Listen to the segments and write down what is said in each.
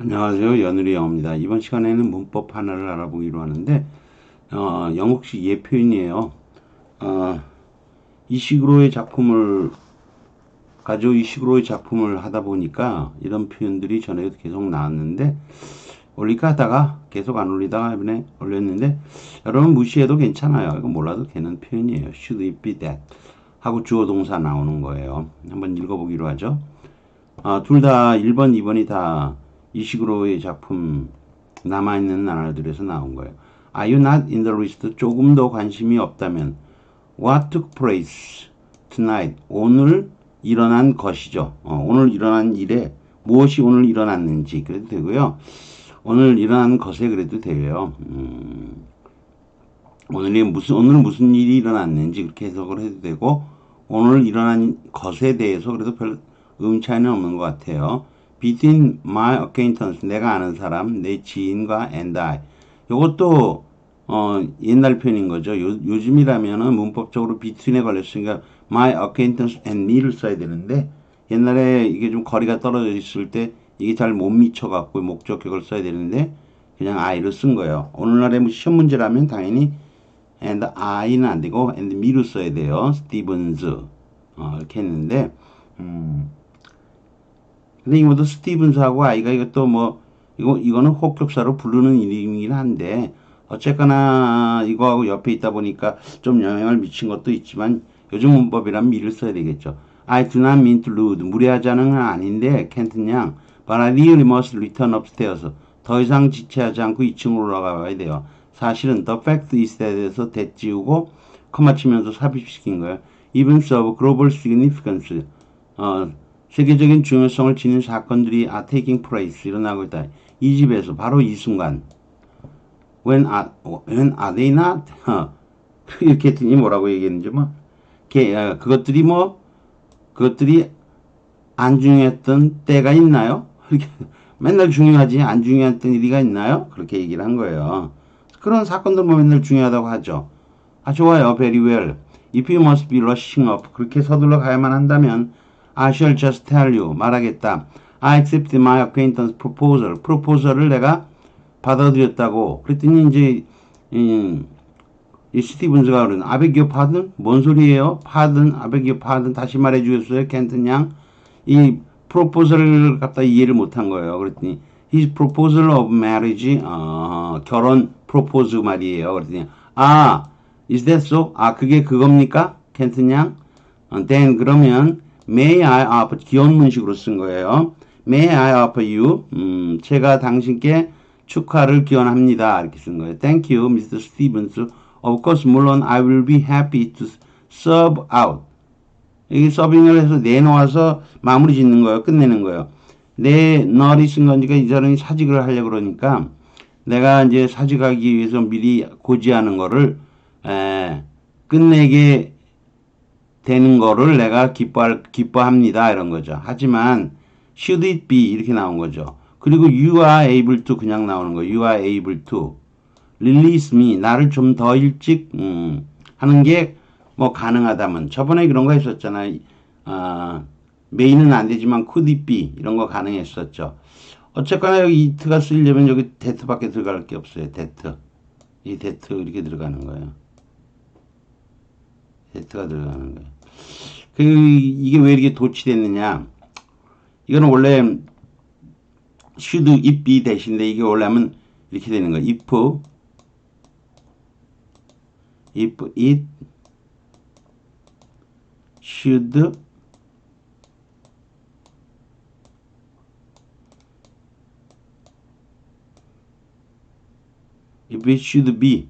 안녕하세요. 연우리 영어입니다. 이번 시간에는 문법 하나를 알아보기로 하는데, 영국식 예 표현이에요. 어, 이 식으로의 작품을, 이 식으로의 작품을 하다 보니까 이런 표현들이 전에도 계속 나왔는데, 올릴까 하다가 계속 안 올리다가 이번에 올렸는데, 여러분 무시해도 괜찮아요. 이거 몰라도 되는 표현이에요. Should it be that? 하고 주어 동사 나오는 거예요. 한번 읽어보기로 하죠. 둘 다 1번, 2번이 다 이 식으로의 작품 남아있는 나라들에서 나온 거예요. Are you not in the list? 조금 더 관심이 없다면 What took place tonight? 오늘 일어난 것이죠. 오늘 일어난 일에 무엇이 오늘 일어났는지 그래도 되고요. 오늘 일어난 것에 그래도 돼요. 오늘 무슨 일이 일어났는지 그렇게 해석을 해도 되고 오늘 일어난 것에 대해서 그래도 별 차이는 없는 것 같아요. Between my acquaintance, 내가 아는 사람, 내 지인과 and I. 이것도 옛날 표현인 거죠. 요즘이라면은 문법적으로 between에 걸렸으니까 my acquaintance and me를 써야 되는데 옛날에 이게 좀 거리가 떨어져 있을 때 이게 잘 못 미쳐갖고 목적격을 써야 되는데 그냥 I를 쓴 거예요. 오늘날의 시험 문제라면 당연히 and I는 안 되고 and me를 써야 돼요. 스티븐스 이렇게 했는데 근데 이것도 스티븐스하고 아이가 이것도 뭐 이거는 혹격사로 부르는 이름이긴 한데 어쨌거나 이거하고 옆에 있다 보니까 좀 영향을 미친 것도 있지만 요즘 문법이란 미를 써야 되겠죠. I do not mean to rude. 무례하자는 건 아닌데 켄튼 양 but I really must return upstairs. 더 이상 지체하지 않고 2층으로 올라가 봐야 돼요. 사실은 the fact is that에서 that 지우고 커마 치면서 삽입시킨 거예요. Events of global significance. 세계적인 중요성을 지닌 사건들이 are taking place 일어나고 있다. 이 집에서 바로 이 순간 when are they not? 이렇게 했더니 뭐라고 얘기했는지 그것들이 안 중요했던 때가 있나요? 맨날 중요하지 안 중요했던 일이가 있나요? 그렇게 얘기를 한 거예요. 그런 사건들 뭐 맨날 중요하다고 하죠. 좋아요. Very well. If you must be rushing up. 그렇게 서둘러 가야만 한다면 I shall just tell you. 말하겠다. I accept my acquaintance proposal. proposal을 내가 받아들였다고. 그랬더니 이제 이 스티븐스가 그러는 I beg your pardon? 뭔 소리예요? pardon, I beg your pardon. 다시 말해 주겠어요? 켄튼 양. 이 proposal을 갖다 이해를 못한 거예요. 그랬더니 his proposal of marriage, 결혼 프로포즈 말이에요. 그랬더니 is that so? 그게 그겁니까? 켄튼 양. then 그러면 may I offer 기원문식으로 쓴 거예요. may I offer you 제가 당신께 축하를 기원합니다. 이렇게 쓴 거예요. thank you, Mr. Stevens. of course, 물론 I will be happy to serve out. 이게 서빙을 해서 내놓아서 마무리 짓는 거예요. 끝내는 거예요. 내 널이 쓴 거니까 이 사람이 사직을 하려고 그러니까 내가 이제 사직하기 위해서 미리 고지하는 거를 끝내게 되는 거를 내가 기뻐합니다. 이런 거죠. 하지만 should it be 이렇게 나온 거죠. 그리고 you are able to 그냥 나오는 거예요. you are able to release me 나를 좀 더 일찍 하는 게 뭐 가능하다면 저번에 그런 거 했었잖아요. 메인은 안 되지만 could it be 이런 거 가능했었죠. 어쨌거나 여기 it가 쓰려면 여기 that밖에 들어갈 게 없어요. that 이 that 이렇게 들어가는 거예요. that가 들어가는 거예요. 이게 왜 이렇게 도치됐느냐? 이거는 원래 should it be 대신데 이게 원래 하면 이렇게 되는 거예요. if it should if it should be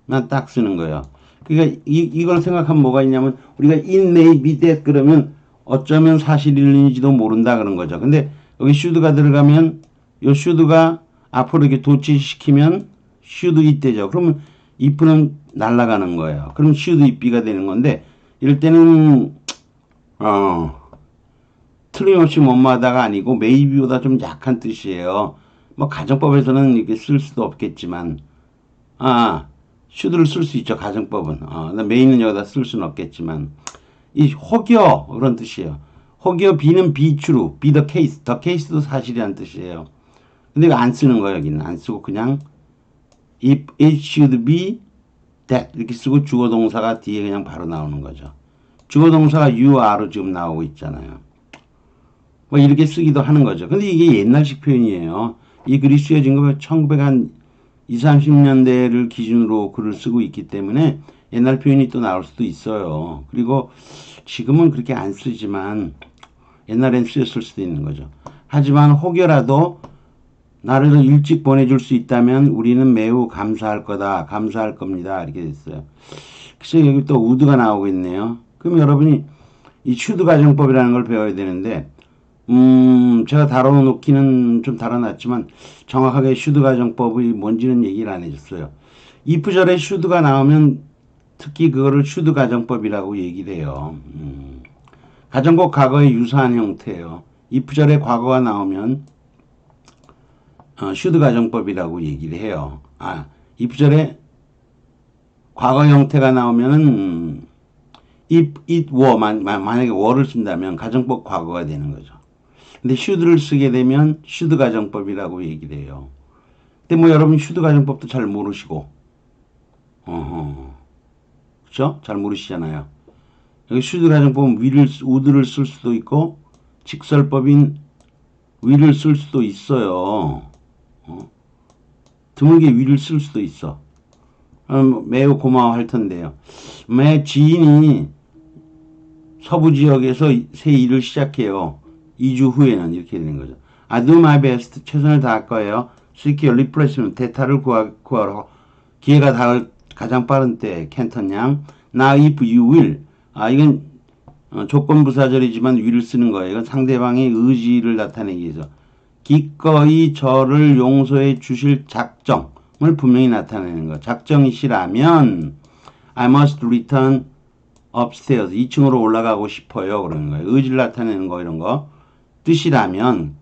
만 딱 쓰는 거예요. 그러니까 이걸 생각하면 뭐가 있냐면 우리가 it may be that 그러면 어쩌면 사실일지도 모른다 그런 거죠. 근데 여기 should가 들어가면 요 should가 앞으로 이렇게 도치시키면 should it 되죠. 그러면 if는 날아가는 거예요. 그럼 should it be가 되는 건데 이럴 때는 틀림없이 뭐뭐하다가 아니고 maybe보다 좀 약한 뜻이에요. 뭐 가정법에서는 이렇게 쓸 수도 없겠지만 should를 쓸 수 있죠. 가정법은. may는 여기다 쓸 수는 없겠지만 이 혹여 그런 뜻이에요. 혹여 be는 be true, be the case. the case도 사실이라는 뜻이에요. 근데 이거 안 쓰는 거예요. 여기는 안 쓰고 그냥 if it should be that 이렇게 쓰고 주어 동사가 뒤에 그냥 바로 나오는 거죠. 주어 동사가 you are로 지금 나오고 있잖아요. 뭐 이렇게 쓰기도 하는 거죠. 근데 이게 옛날식 표현이에요. 이 글이 쓰여진 거 1920, 30년대를 기준으로 글을 쓰고 있기 때문에 옛날 표현이 또 나올 수도 있어요. 그리고 지금은 그렇게 안 쓰지만 옛날엔 쓰였을 수도 있는 거죠. 하지만 혹여라도 나를 일찍 보내줄 수 있다면 우리는 매우 감사할 거다. 감사할 겁니다. 이렇게 됐어요. 그래서 여기 또 would가 나오고 있네요. 그럼 여러분이 이 should 가정법이라는 걸 배워야 되는데 제가 다뤄놓기는 좀 다뤄놨지만 정확하게 should 가정법이 뭔지는 얘기를 안 해줬어요. if절에 should가 나오면 특히 그거를 should 가정법이라고 얘기를 해요. 가정법 과거의 유사한 형태예요. if절에 과거가 나오면 should 가정법이라고 얘기를 해요. if절에 과거 형태가 나오면은 if it were 만약에 were를 쓴다면 가정법 과거가 되는 거죠. 근데 should를 쓰게 되면 should 가정법이라고 얘기를 해요. 근데 뭐 여러분 should 가정법도 잘 모르시고, 그렇죠? 잘 모르시잖아요. 여기 should 가정법은 would를 쓸 수도 있고 직설법인 will을 쓸 수도 있어요. 드물게 will을 쓸 수도 있어. 매우 고마워할 텐데요. 매 지인이 서부 지역에서 새 일을 시작해요. 2주 후에는 이렇게 되는 거죠. I do my best. 최선을 다할 거예요. seek your replacement. 대타를 구하러 기회가 닿을 가장 빠른 때 캔턴 양. Now if you will. 이건 조건부사절이지만 will을 쓰는 거예요. 이건 상대방의 의지를 나타내기 위해서. 기꺼이 저를 용서해 주실 작정을 분명히 나타내는 거. 작정이시라면 I must return upstairs. 2층으로 올라가고 싶어요. 그러는 거예요. 의지를 나타내는 거 이런 거. 뜻이라면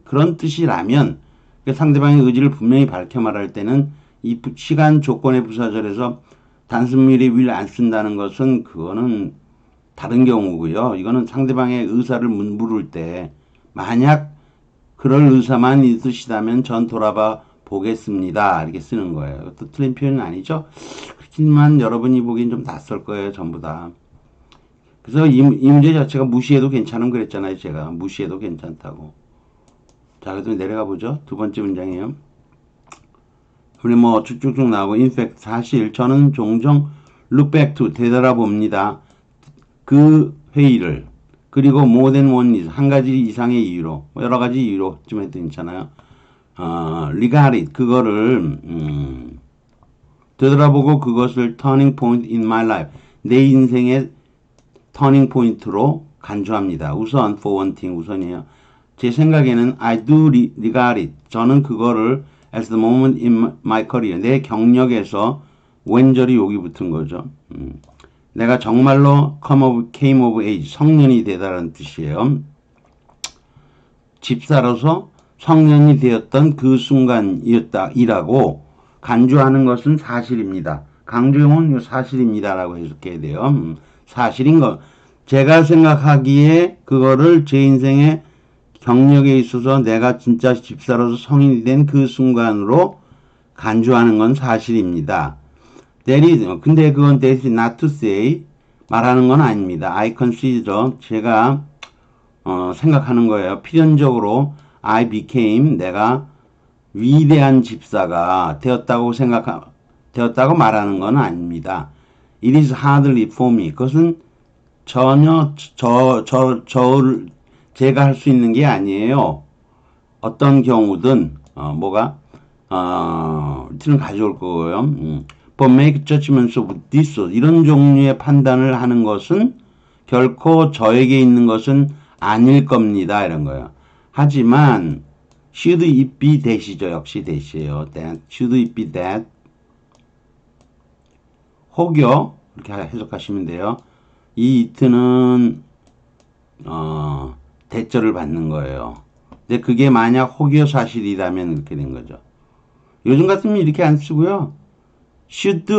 그런 뜻이라면 상대방의 의지를 분명히 밝혀 말할 때는 이 시간 조건의 부사절에서 단순미리 will 안 쓴다는 것은 그거는 다른 경우고요. 이거는 상대방의 의사를 물을 때 만약 그럴 의사만 있으시다면 전 돌아봐 보겠습니다. 이렇게 쓰는 거예요. 또 틀린 표현은 아니죠. 그렇지만 여러분이 보기엔 좀 낯설 거예요. 전부 다. 그래서 이 문제 자체가 무시해도 괜찮은 그랬잖아요. 제가 무시해도 괜찮다고. 자, 그래서 내려가 보죠. 두 번째 문장이에요. 우리 뭐 쭉쭉쭉 나오고 in fact 사실 저는 종종 look back to 되돌아봅니다. 그 회의를 그리고 more than one reason 한 가지 이상의 이유로 여러 가지 이유로 좀 해도 괜찮아요. regard it 그거를 되돌아보고 그것을 turning point in my life 내 인생의 터닝 포인트로 간주합니다. 우선 for one thing 우선이에요. 제 생각에는 I do regard it. 저는 그거를 as the moment in my career 내 경력에서 웬절이 여기 붙은 거죠. 내가 정말로 came of age 성년이 되다라는 뜻이에요. 집사로서 성년이 되었던 그 순간이었다이라고 간주하는 것은 사실입니다. 강조용은 사실입니다라고 해석해야 돼요. 사실인 거. 제가 생각하기에 그거를 제 인생의 경력에 있어서 내가 진짜 집사로서 성인이 된 그 순간으로 간주하는 건 사실입니다. 근데 그건 that is not to say 말하는 건 아닙니다. I consider 제가 생각하는 거예요. 필연적으로 I became 내가 위대한 집사가 되었다고 말하는 건 아닙니다. It is hardly for me. 그것은 전혀 제가 할 수 있는 게 아니에요. 어떤 경우든 틀은 가져올 거고요. But make judgments of this 이런 종류의 판단을 하는 것은 결코 저에게 있는 것은 아닐 겁니다. 이런 거예요. 하지만 should it be that이죠. 역시 that이에요. That. Should it be that? 혹여 이렇게 해석하시면 돼요. 이 it는 대절을 받는 거예요. 근데 그게 만약 혹여 사실이라면 이렇게 된 거죠. 요즘 같으면 이렇게 안 쓰고요. should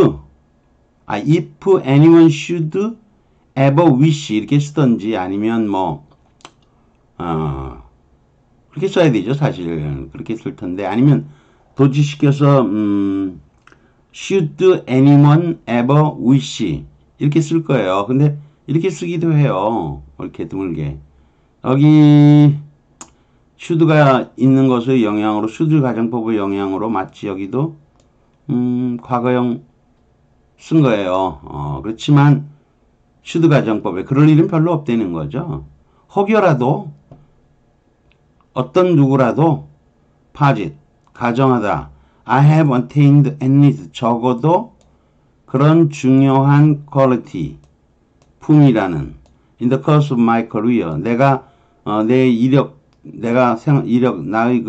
if anyone should ever wish 이렇게 쓰던지 아니면 어, 그렇게 써야 되죠, 사실. 그렇게 쓸 텐데. 아니면, 도지시켜서, should anyone ever wish. 이렇게 쓸 거예요. 근데, 이렇게 쓰기도 해요. 이렇게 드물게. 여기, should가 있는 것의 영향으로, should 가정법의 영향으로 마치 여기도, 과거형 쓴 거예요. 그렇지만, should 가정법에 그럴 일은 별로 없다는 거죠. 혹여라도, 어떤 누구라도 posit, 가정하다. I have attained at least 적어도 그런 중요한 quality, 품이라는 in the course of my career. 내가 내 이력, 나의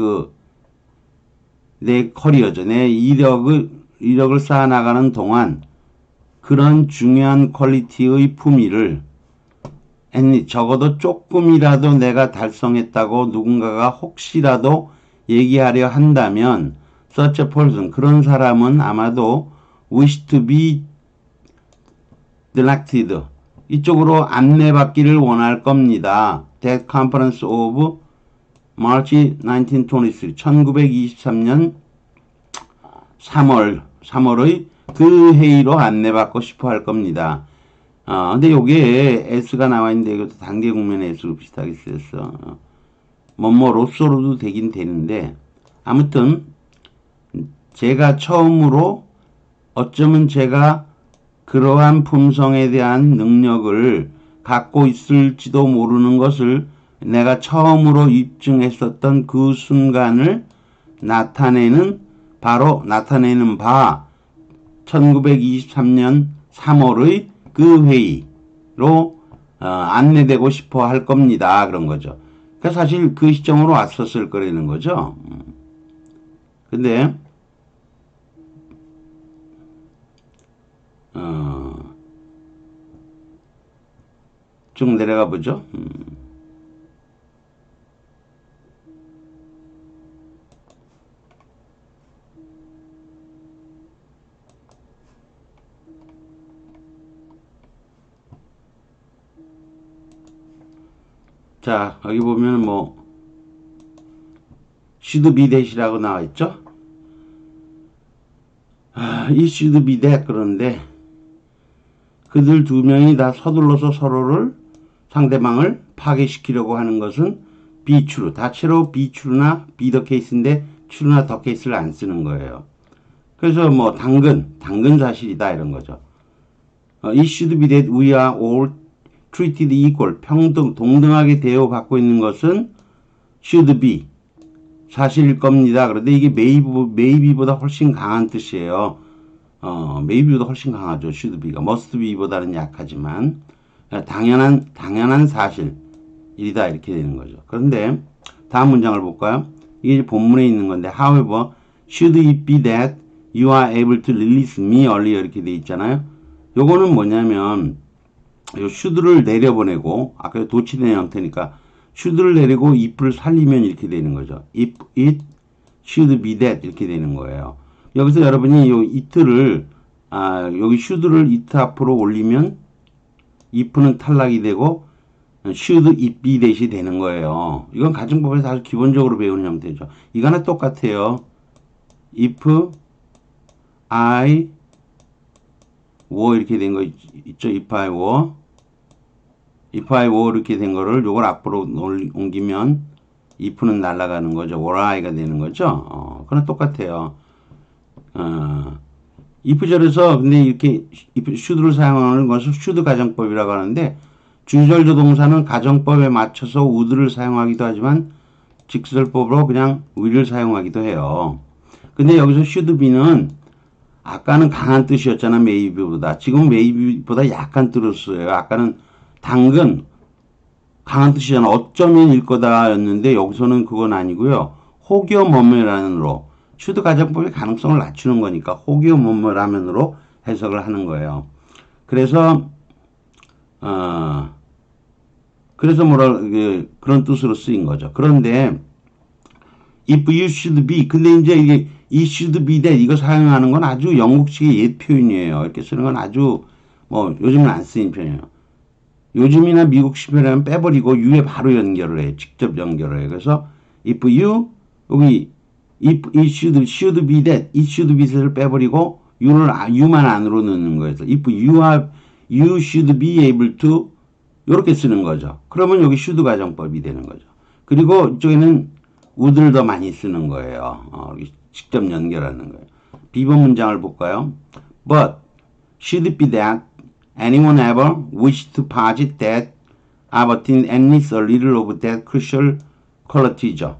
내 커리어죠. 내 이력을 쌓아나가는 동안 그런 중요한 퀄리티의 품위를 적어도 조금이라도 내가 달성했다고 누군가가 혹시라도 얘기하려 한다면 such a person, 그런 사람은 아마도 wish to be directed, 이쪽으로 안내받기를 원할 겁니다. That conference of March 1923, 1923년 3월의 그 회의로 안내받고 싶어 할 겁니다. 근데 요게 S가 나와 있는데 이것도 단계 국면의 S로 비슷하게 쓰였어. 로서로도 되긴 되는데, 아무튼, 제가 처음으로 어쩌면 제가 그러한 품성에 대한 능력을 갖고 있을지도 모르는 것을 내가 처음으로 입증했었던 그 순간을 나타내는 바 1923년 3월의 그 회의로 안내되고 싶어 할 겁니다. 그런 거죠. 그러니까 사실 그 시점으로 왔었을 거라는 거죠. 근데 쭉 내려가 보죠. 자, 여기 보면 should be that이라고 나와 있죠. 이 should be that 그러는데 그들 두 명이 다 서둘러서 서로를 상대방을 파괴시키려고 하는 것은 be true. 다채로 be true나 be the case인데 true나 the case를 안 쓰는 거예요. 그래서 당근 사실이다 이런 거죠. It should be that we are all treated equal. 동등하게 대우받고 있는 것은 should be. 사실일 겁니다. 그런데 이게 maybe보다 훨씬 강한 뜻이에요. maybe보다 훨씬 강하죠. should be가 must be보다는 약하지만 당연한 사실이다 이렇게 되는 거죠. 그런데 다음 문장을 볼까요? 이게 본문에 있는 건데 however, should it be that you are able to release me earlier 이렇게 돼 있잖아요. 요거는 뭐냐면 요 should를 내려보내고 아까 도치된 형태니까 should를 내리고 if를 살리면 이렇게 되는 거죠. if it should be that 이렇게 되는 거예요. 여기서 여러분이 요 it를 여기 should를 it 앞으로 올리면 if는 탈락이 되고 should it be that이 되는 거예요. 이건 가정법에서 아주 기본적으로 배우는 형태죠. 이거는 똑같아요. if I were 이렇게 된 거 있죠. if I were 이렇게 된 거를 요걸 앞으로 옮기면 if는 날아가는 거죠. were I가 되는 거죠. 그건 똑같아요. if절에서 근데 이렇게 if should를 사용하는 것을 should 가정법이라고 하는데 주절조 동사는 가정법에 맞춰서 would를 사용하기도 하지만 직설법으로 그냥 will을 사용하기도 해요. 근데 여기서 should be는 아까는 강한 뜻이었잖아, maybe보다. 지금 maybe보다 약한 뜻을 써요. 아까는 당근, 강한 뜻이잖아. 어쩌면 일 거다였는데 여기서는 그건 아니고요. 혹여 뭐뭐라면으로 should 가정법의 가능성을 낮추는 거니까 혹여 뭐뭐라면으로 해석을 하는 거예요. 그래서 그런 뜻으로 쓰인 거죠. 그런데 if you should be, 근데 이제 이게 이 should be that 이거 사용하는 건 아주 영국식의 옛 표현이에요. 이렇게 쓰는 건 아주 요즘은 안 쓰인 표현이에요. 요즘이나 미국식이라면 빼버리고 you에 바로 연결을 해요. 직접 연결을 해요. 그래서 if you 여기 if it should be that it should be를 빼버리고 you만 안으로 넣는 거예요. if you should be able to 이렇게 쓰는 거죠. 그러면 여기 should 가정법이 되는 거죠. 그리고 이쪽에는 would를 더 많이 쓰는 거예요. 직접 연결하는 거예요. 비번 문장을 볼까요? But should it be that anyone ever wished to posit that Albertine admits a little of that crucial quality죠.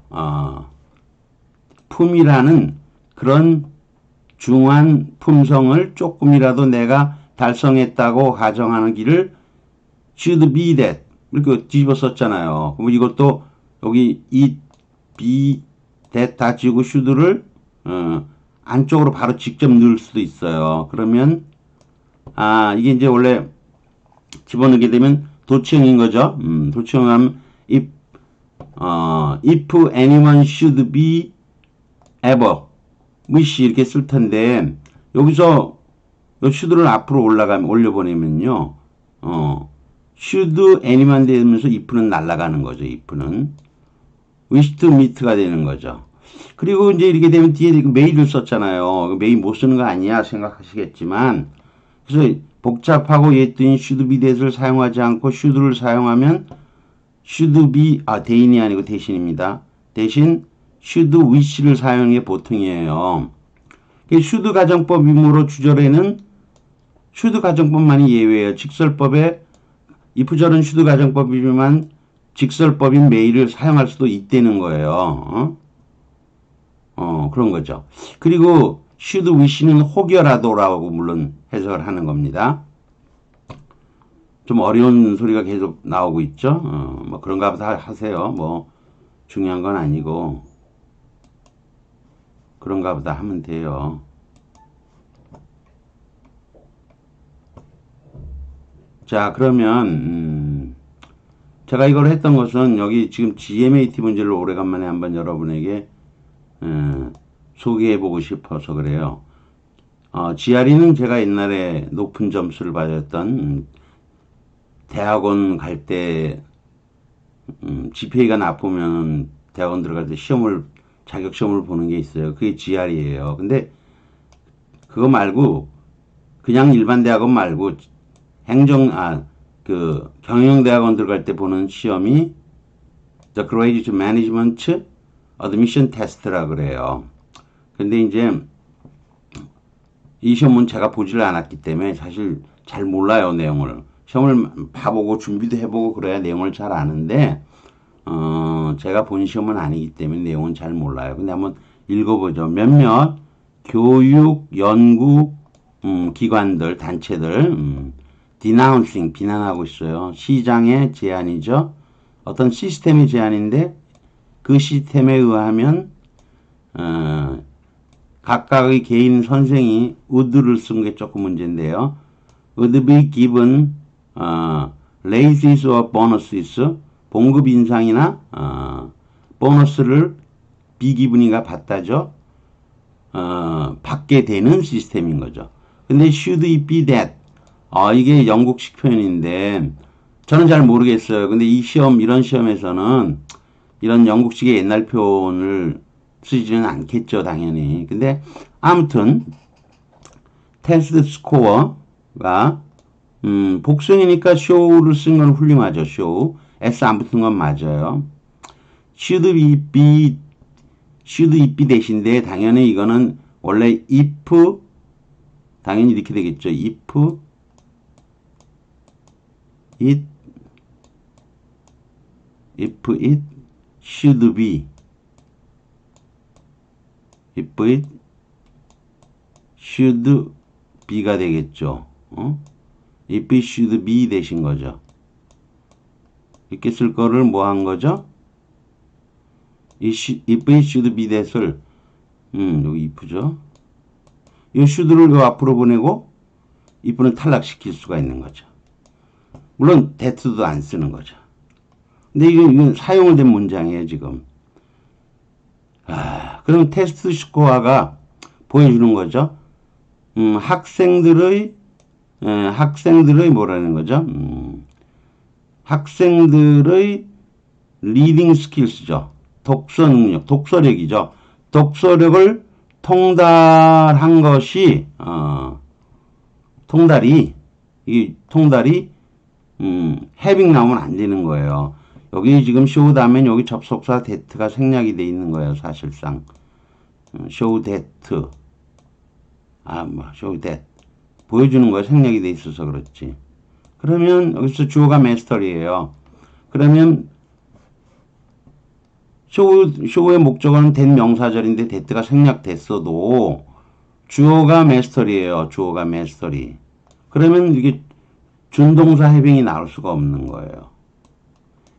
품이라는 그런 중요한 품성을 조금이라도 내가 달성했다고 가정하는 길을 should be that 이렇게 뒤집어 썼잖아요. 그럼 이것도 여기 it, be, that 다 지우고 should를 안쪽으로 바로 직접 넣을 수도 있어요. 그러면 이게 이제 원래 집어넣게 되면 도치형인 거죠. 도치형하면 if anyone should be ever wish 이렇게 쓸 텐데 여기서 이 should를 앞으로 올려보내면요. should anyone 되면서 if는 날아가는 거죠. if는 wish to meet가 되는 거죠. 그리고 이제 이렇게 되면 뒤에 may를 썼잖아요. may 못 쓰는 거 아니야 생각하시겠지만 그래서 복잡하고 옛뜬 should be that을 사용하지 않고 should를 사용하면 should be 대인이 아니고 대신입니다. 대신 should wish를 사용하는 게 보통이에요. should 가정법이므로 주절에는 should 가정법만이 예외예요. 직설법에 if절은 should 가정법이지만 직설법인 may를 사용할 수도 있다는 거예요. 그런 거죠. 그리고 should wish는 혹여라도라고 물론 해석을 하는 겁니다. 좀 어려운 소리가 계속 나오고 있죠. 뭐 그런가 보다 하세요. 뭐 중요한 건 아니고 그런가 보다 하면 돼요. 자, 그러면 제가 이걸 했던 것은 여기 지금 GMAT 문제를 오래간만에 한번 여러분에게 소개해보고 싶어서 그래요. GRE는 제가 옛날에 높은 점수를 받았던 대학원 갈 때 GPA가 나쁘면 대학원 들어갈 때 자격시험을 보는 게 있어요. 그게 GRE예요. 근데 그거 말고 그냥 일반 대학원 말고 경영대학원 들어갈 때 보는 시험이 The Graduate Management Admission Test라 그래요. 근데 이제 이 시험은 제가 보지를 않았기 때문에 사실 잘 몰라요, 내용을. 시험을 봐보고 준비도 해보고 그래야 내용을 잘 아는데 제가 본 시험은 아니기 때문에 내용은 잘 몰라요. 근데 한번 읽어보죠. 몇몇 교육 연구 기관들, 단체들 denouncing, 비난하고 있어요. 시장의 제안이죠. 어떤 시스템의 제안인데 그 시스템에 의하면 각각의 개인 선생이 would를 쓴 게 조금 문제인데요. would be given raises or bonuses, 봉급 인상이나 보너스를 be given이가 받다죠. 받게 되는 시스템인 거죠. 근데 should it be that 이게 영국식 표현인데 저는 잘 모르겠어요. 근데 이런 시험에서는 이런 영국식의 옛날 표현을 쓰지는 않겠죠, 당연히. 근데 아무튼 테스트 스코어가 복수이니까 show를 쓴 건 훌륭하죠. show. S 안 붙은 건 맞아요. should it be 대신데 당연히 이거는 원래 if 당연히 이렇게 되겠죠. if it should be if it should be가 되겠죠. if it should be 되신 거죠. 이렇게 쓸 거를 뭐 한 거죠? if it should be that을 여기 if죠. 이 should를 요 앞으로 보내고 if는 탈락시킬 수가 있는 거죠. 물론 that도 안 쓰는 거죠. 근데 이건 사용을 된 문장이에요, 지금. 그럼 테스트 스코어가 보여주는 거죠. 학생들의 뭐라는 거죠? 학생들의 리딩 스킬스죠. 독서 능력, 독서력이죠. 독서력을 통달한 것이 통달이 having 나오면 안 되는 거예요. 여기 지금 show 다음엔 여기 접속사 that가 생략이 돼 있는 거예요, 사실상. show that. show that. 보여주는 거예요. 생략이 돼 있어서 그렇지. 그러면 여기서 주어가 master이에요. 그러면 show의 목적어는 that 명사절인데 that가 생략됐어도 주어가 master이에요. 주어가 master이. 그러면 이게 준동사 having이 나올 수가 없는 거예요.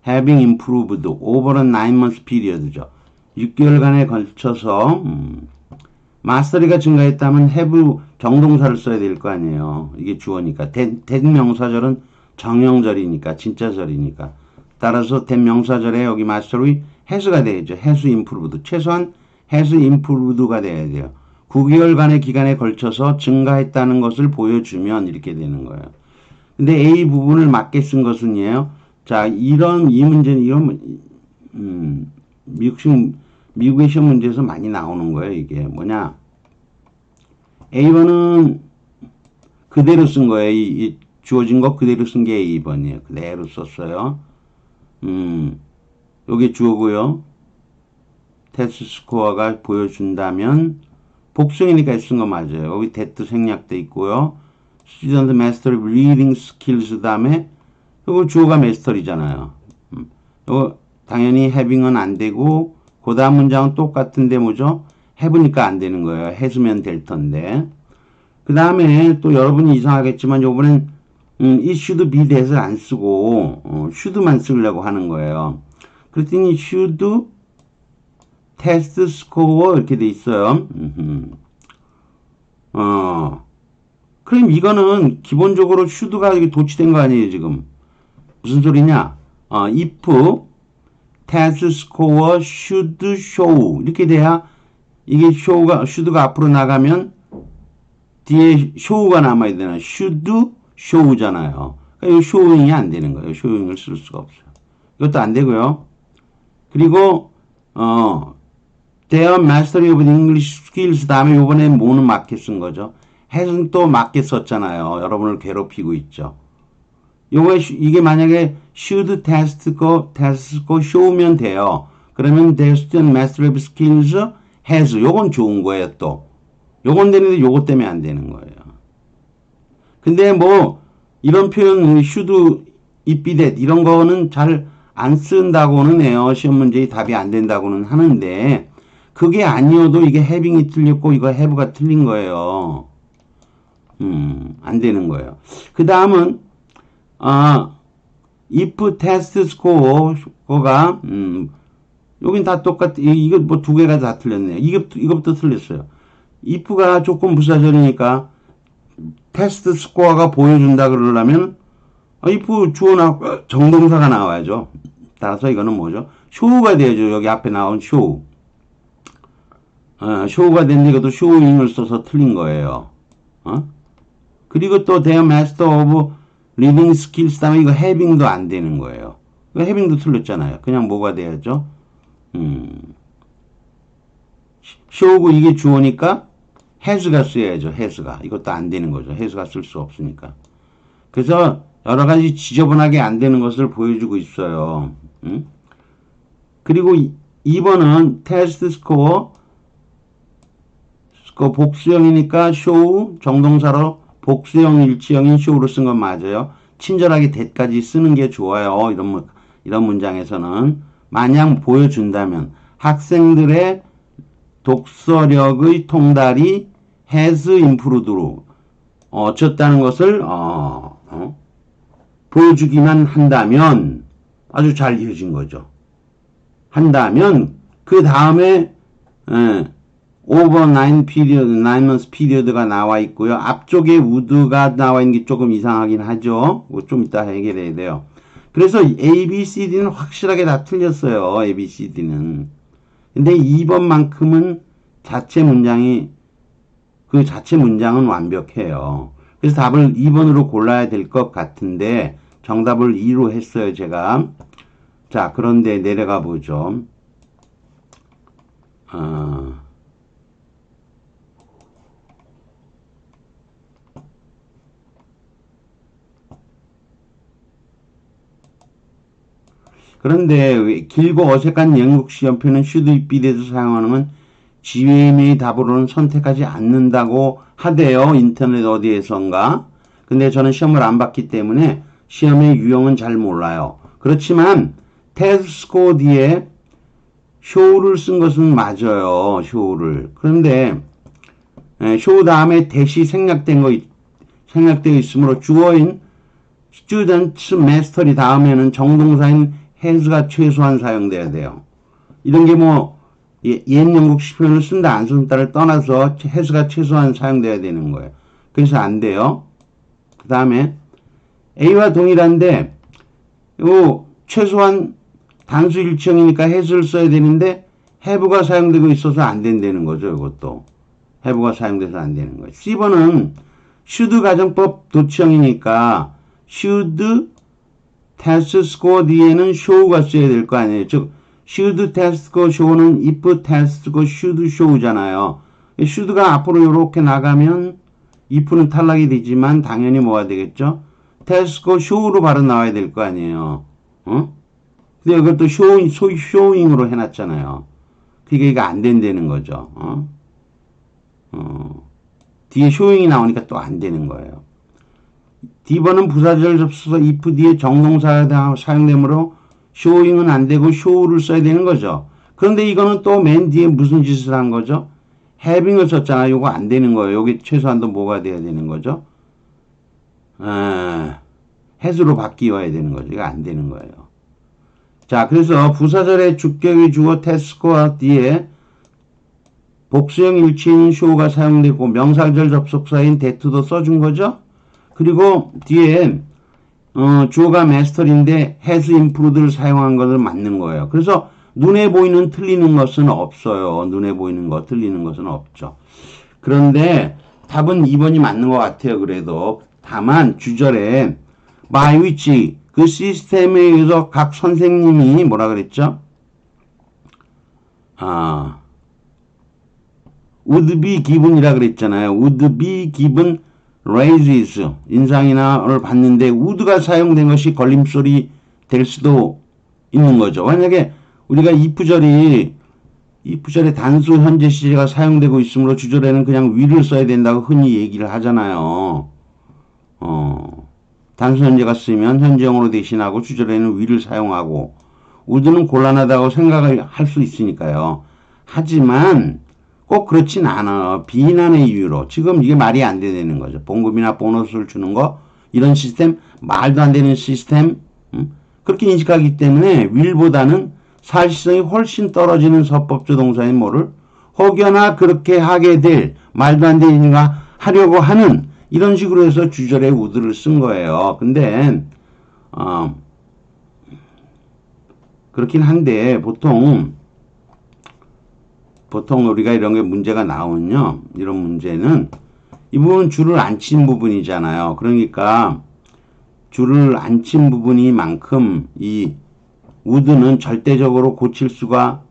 having improved over a 9-month period죠. 6개월간에 걸쳐서 마스터리가 증가했다면 have 정동사를 써야 될 거 아니에요. 이게 주어니까. that 명사절은 정형절이니까, 진짜절이니까. 따라서 that 명사절에 여기 마스터리 has가 돼야죠. has improved. 최소한 has improved가 돼야 돼요. 9개월간의 기간에 걸쳐서 증가했다는 것을 보여주면 이렇게 되는 거예요. 근데 A 부분을 맞게 쓴 것은요. 자, 이 문제는, 미국의 시험 문제에서 많이 나오는 거예요, 이게. 뭐냐. A번은 그대로 쓴 거예요. 이 주어진 거 그대로 쓴 게 A번이에요. 그대로 썼어요. 요게 주어고요. 테스트 스코어가 보여준다면, 복수이니까 쓴 거 맞아요. 여기 that 생략돼 있고요. Student Master Reading Skills 다음에 이거 주어가 master이잖아요. 이거 당연히 having은 안 되고 그 다음 문장은 똑같은데 뭐죠? have니까 안 되는 거예요. has면 될 텐데. 그 다음에 또 여러분이 이상하겠지만 요번엔 it should be that을 안 쓰고 should만 쓰려고 하는 거예요. 그랬더니 should test score 이렇게 돼 있어요. 그럼 이거는 기본적으로 should가 도치된 거 아니에요, 지금. 무슨 소리냐? if test score should show 이렇게 돼야 이게 should가 앞으로 나가면 뒤에 show가 남아야 되나? should show잖아요. 그러니까 이 showing이 안 되는 거예요. showing을 쓸 수가 없어요. 이것도 안 되고요. 그리고 their mastery of English skills 다음에 요번에 뭐는 맞게 쓴 거죠. has는 또 맞게 썼잖아요. 여러분을 괴롭히고 있죠. 이게 만약에 should test go show면 돼요. 그러면 their student mastery of skills has 요건 좋은 거예요. 또 요건 되는데 요것 때문에 안 되는 거예요. 근데 뭐 이런 표현 should it be that 이런 거는 잘 안 쓴다고는 해요. 시험 문제의 답이 안 된다고는 하는데 그게 아니어도 이게 having이 틀렸고 이거 have가 틀린 거예요. 안 되는 거예요. 그 다음은 if test score가 여긴 다 이거 뭐 두 개가 다 틀렸네요. 이것부터 틀렸어요. if가 조건 부사절이니까 테스트 스코어가 보여준다 그러려면 if 주어 정동사가 나와야죠. 따라서 이거는 뭐죠? show가 돼야죠. 여기 앞에 나온 show. show가 됐는데 이것도 showing을 써서 틀린 거예요. 그리고 또 their master of reading skills 다음에 이거 having도 안 되는 거예요. 이거 having도 틀렸잖아요. 그냥 뭐가 돼야죠? show고 이게 주어니까 has가 써야죠. has가. 이것도 안 되는 거죠. has가 쓸 수 없으니까. 그래서 여러 가지 지저분하게 안 되는 것을 보여주고 있어요. 그리고 2번은 test score 복수형이니까 show 정동사로 복수형 일치형인 show로 쓴 건 맞아요. 친절하게 that까지 쓰는 게 좋아요. 이런 문장에서는 만약 보여준다면 학생들의 독서력의 통달이 has improved로 어쨌다는 것을 보여주기만 한다면 아주 잘 이어진 거죠. 한다면 그 다음에 over 9 months period가 나와 있고요. 앞쪽에 would가 나와 있는 게 조금 이상하긴 하죠. 좀 이따 해결해야 돼요. 그래서 A, B, C, D는 확실하게 다 틀렸어요. A, B, C, D는. 근데 2번만큼은 그 자체 문장은 완벽해요. 그래서 답을 2번으로 골라야 될 것 같은데 정답을 2로 했어요, 제가. 자, 그런데 내려가 보죠. 그런데 길고 어색한 영국 시험표는 should be에서 사용하는 건 GMA의 답으로는 선택하지 않는다고 하대요. 인터넷 어디에선가. 근데 저는 시험을 안 봤기 때문에 시험의 유형은 잘 몰라요. 그렇지만 테스트 스코어 뒤에 show를 쓴 것은 맞아요. show를. 그런데 show 다음에 대시 생략되어 있으므로 주어인 student master이 다음에는 정동사인 has가 최소한 사용돼야 돼요. 이런 게 뭐 옛 영국식 표현을 쓴다 안 쓴다를 떠나서 has가 최소한 사용돼야 되는 거예요. 그래서 안 돼요. 그 다음에 A와 동일한데 요 최소한 단수 일치형이니까 has를 써야 되는데 have가 사용되고 있어서 안 된다는 거죠. 이것도 have가 사용돼서 안 되는 거예요. C번은 should 가정법 도치형이니까 should test score 뒤에는 show가 써야 될 거 아니에요. 즉 should test score show는 if test score should show잖아요. should가 앞으로 이렇게 나가면 if는 탈락이 되지만 당연히 뭐가 되겠죠? test score show로 바로 나와야 될 거 아니에요. 근데 이것도 showing으로 해놨잖아요. 그게 이거 안 된다는 거죠. 뒤에 showing이 나오니까 또 안 되는 거예요. D번은 부사절 접수서 if 뒤에 정동사가 사용되므로 showing은 안 되고 show를 써야 되는 거죠. 그런데 이거는 또 맨 뒤에 무슨 짓을 한 거죠? having을 썼잖아요. 요거 안 되는 거예요. 여기 최소한도 뭐가 돼야 되는 거죠? has로 바뀌어야 되는 거죠. 이거 안 되는 거예요. 자, 그래서 부사절의 주격의 주어 task와 뒤에 복수형 일치인 show가 사용되고 명사절 접속사인 that도 써준 거죠. 그리고 뒤에 주어가 master인데 has improved를 사용한 것을 맞는 거예요. 그래서 눈에 보이는 틀리는 것은 없어요. 눈에 보이는 거 틀리는 것은 없죠. 그런데 답은 2번이 맞는 것 같아요. 그래도 다만 주절에 by which 그 시스템에 의해서 각 선생님이 뭐라 그랬죠? would be given이라 그랬잖아요. would be given raises 인상이나를 받는데 would가 사용된 것이 걸림돌이 될 수도 있는 거죠. 만약에 우리가 if절에 단수 현재 시제가 사용되고 있으므로 주절에는 그냥 will을 써야 된다고 흔히 얘기를 하잖아요. 단수 현재가 쓰면 현재형으로 대신하고 주절에는 will을 사용하고 would는 곤란하다고 생각을 할 수 있으니까요. 하지만 꼭 그렇진 않아. 비난의 이유로. 지금 이게 말이 안 되는 거죠. 봉급이나 보너스를 주는 거 이런 시스템 말도 안 되는 시스템 그렇게 인식하기 때문에 will보다는 사실성이 훨씬 떨어지는 서법조 동사인 뭐를 혹여나 그렇게 하게 될 말도 안 되는가 하려고 하는 이런 식으로 해서 주절에 would를 쓴 거예요. 근데 그렇긴 한데 보통 우리가 이런 게 문제가 나오면요. 이런 문제는 이 부분은 줄을 안 친 부분이잖아요. 그러니까 줄을 안 친 부분이만큼 이 would는 절대적으로 고칠 수가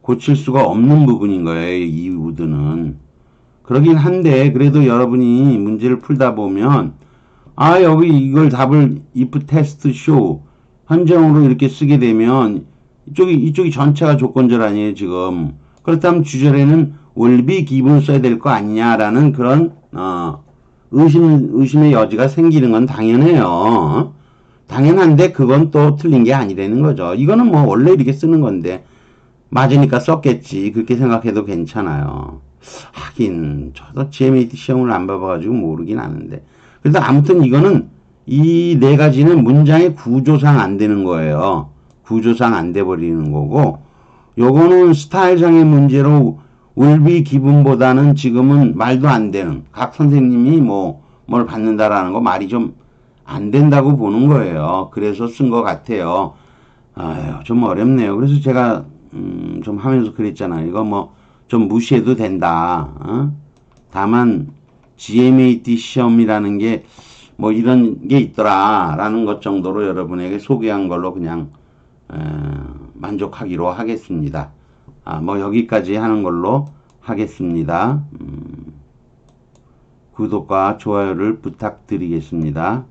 없는 부분인 거예요. 이 would는. 그러긴 한데 그래도 여러분이 문제를 풀다 보면 여기 이걸 답을 if test show 현재형으로 이렇게 쓰게 되면 이쪽이 전체가 조건절 아니에요, 지금. 그렇다면 주절에는 will be given 써야 될 거 아니냐라는 그런, 의심의 여지가 생기는 건 당연해요. 당연한데 그건 또 틀린 게 아니라는 거죠. 이거는 뭐 원래 이렇게 쓰는 건데, 맞으니까 썼겠지. 그렇게 생각해도 괜찮아요. 하긴, 저도 GMAT 시험을 안 봐봐가지고 모르긴 하는데. 그래서 아무튼 이거는 이 네 가지는 문장의 구조상 안 되는 거예요. 구조상 안 돼버리는 거고 요거는 스타일상의 문제로 will be given보다는 지금은 말도 안 되는 각 선생님이 뭘 받는다라는 거 말이 좀 안 된다고 보는 거예요. 그래서 쓴 것 같아요. 좀 어렵네요. 그래서 제가 좀 하면서 그랬잖아요. 이거 좀 무시해도 된다. 다만 GMAT 시험이라는 게 뭐 이런 게 있더라라는 것 정도로 여러분에게 소개한 걸로 그냥 만족하기로 하겠습니다. 뭐 여기까지 하는 걸로 하겠습니다. 구독과 좋아요를 부탁드리겠습니다.